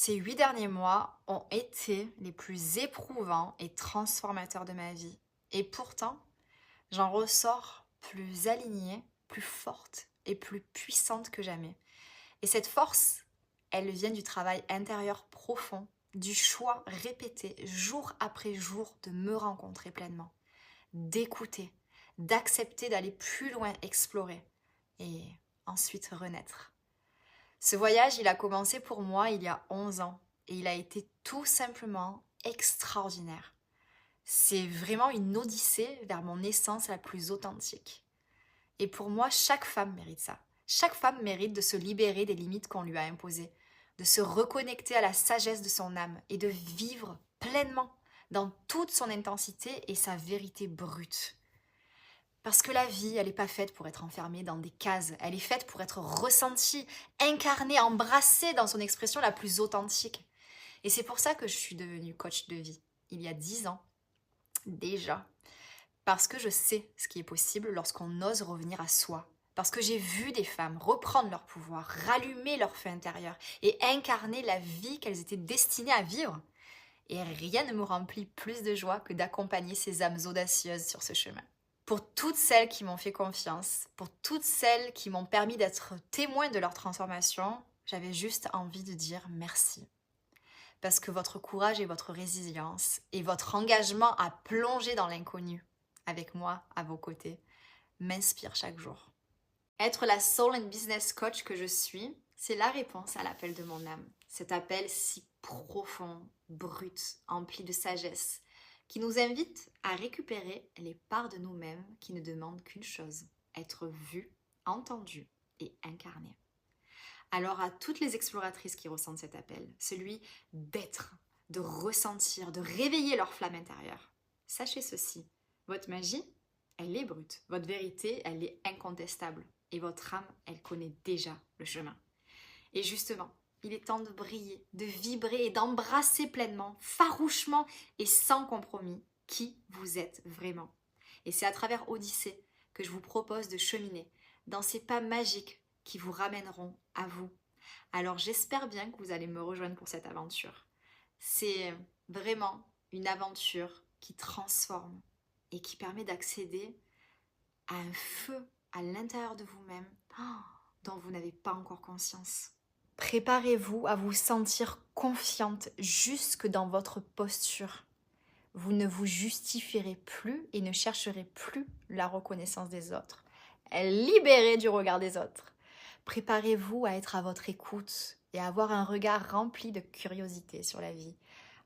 Ces 8 derniers mois ont été les plus éprouvants et transformateurs de ma vie. Et pourtant, j'en ressors plus alignée, plus forte et plus puissante que jamais. Et cette force, elle vient du travail intérieur profond, du choix répété jour après jour de me rencontrer pleinement, d'écouter, d'accepter d'aller plus loin explorer et ensuite renaître. Ce voyage, il a commencé pour moi il y a 11 ans et il a été tout simplement extraordinaire. C'est vraiment une odyssée vers mon essence la plus authentique. Et pour moi, chaque femme mérite ça. Chaque femme mérite de se libérer des limites qu'on lui a imposées, de se reconnecter à la sagesse de son âme et de vivre pleinement dans toute son intensité et sa vérité brute. Parce que la vie, elle n'est pas faite pour être enfermée dans des cases. Elle est faite pour être ressentie, incarnée, embrassée dans son expression la plus authentique. Et c'est pour ça que je suis devenue coach de vie, il y a 10 ans, déjà. Parce que je sais ce qui est possible lorsqu'on ose revenir à soi. Parce que j'ai vu des femmes reprendre leur pouvoir, rallumer leur feu intérieur et incarner la vie qu'elles étaient destinées à vivre. Et rien ne me remplit plus de joie que d'accompagner ces âmes audacieuses sur ce chemin. Pour toutes celles qui m'ont fait confiance, pour toutes celles qui m'ont permis d'être témoin de leur transformation, j'avais juste envie de dire merci. Parce que votre courage et votre résilience et votre engagement à plonger dans l'inconnu, avec moi à vos côtés, m'inspirent chaque jour. Être la soul and business coach que je suis, c'est la réponse à l'appel de mon âme. Cet appel si profond, brut, empli de sagesse, qui nous invite à récupérer les parts de nous-mêmes qui ne demandent qu'une chose, être vues, entendues et incarnées. Alors à toutes les exploratrices qui ressentent cet appel, celui d'être, de ressentir, de réveiller leur flamme intérieure, sachez ceci, votre magie, elle est brute, votre vérité, elle est incontestable et votre âme, elle connaît déjà le chemin. Et justement, il est temps de briller, de vibrer et d'embrasser pleinement, farouchement et sans compromis qui vous êtes vraiment. Et c'est à travers Odyssée que je vous propose de cheminer dans ces pas magiques qui vous ramèneront à vous. Alors j'espère bien que vous allez me rejoindre pour cette aventure. C'est vraiment une aventure qui transforme et qui permet d'accéder à un feu à l'intérieur de vous-même dont vous n'avez pas encore conscience. Préparez-vous à vous sentir confiante jusque dans votre posture. Vous ne vous justifierez plus et ne chercherez plus la reconnaissance des autres. Libérez du regard des autres. Préparez-vous à être à votre écoute et à avoir un regard rempli de curiosité sur la vie,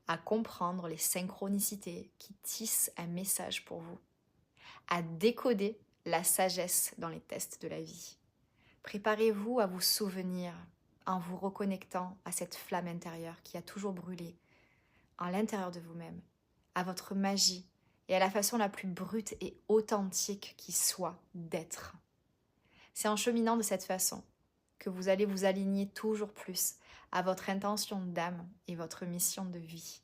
à comprendre les synchronicités qui tissent un message pour vous, à décoder la sagesse dans les tests de la vie. Préparez-vous à vous souvenir en vous reconnectant à cette flamme intérieure qui a toujours brûlé à l'intérieur de vous-même, à votre magie et à la façon la plus brute et authentique qui soit d'être. C'est en cheminant de cette façon que vous allez vous aligner toujours plus à votre intention d'âme et votre mission de vie.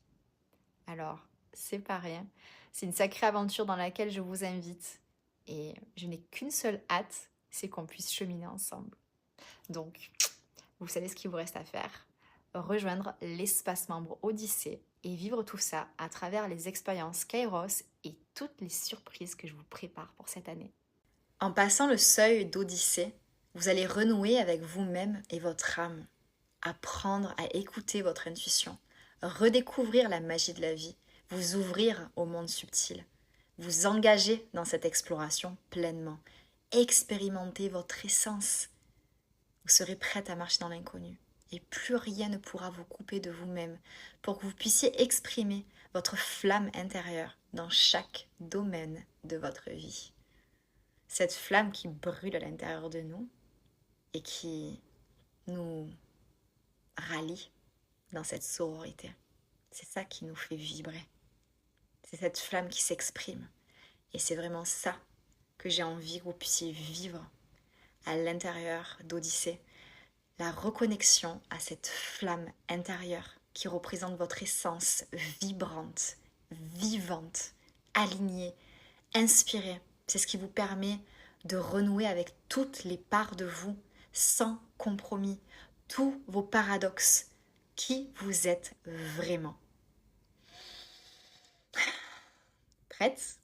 Alors, c'est pas rien, c'est une sacrée aventure dans laquelle je vous invite et je n'ai qu'une seule hâte, c'est qu'on puisse cheminer ensemble. Donc, vous savez ce qu'il vous reste à faire, rejoindre l'espace membre Odyssée et vivre tout ça à travers les expériences Kairos et toutes les surprises que je vous prépare pour cette année. En passant le seuil d'Odyssée, vous allez renouer avec vous-même et votre âme, apprendre à écouter votre intuition, redécouvrir la magie de la vie, vous ouvrir au monde subtil, vous engager dans cette exploration pleinement, expérimenter votre essence. Vous serez prête à marcher dans l'inconnu et plus rien ne pourra vous couper de vous-même pour que vous puissiez exprimer votre flamme intérieure dans chaque domaine de votre vie. Cette flamme qui brûle à l'intérieur de nous et qui nous rallie dans cette sororité. C'est ça qui nous fait vibrer. C'est cette flamme qui s'exprime. Et c'est vraiment ça que j'ai envie que vous puissiez vivre à l'intérieur d'Odyssée. La reconnexion à cette flamme intérieure qui représente votre essence vibrante, vivante, alignée, inspirée. C'est ce qui vous permet de renouer avec toutes les parts de vous sans compromis, tous vos paradoxes qui vous êtes vraiment. Prête?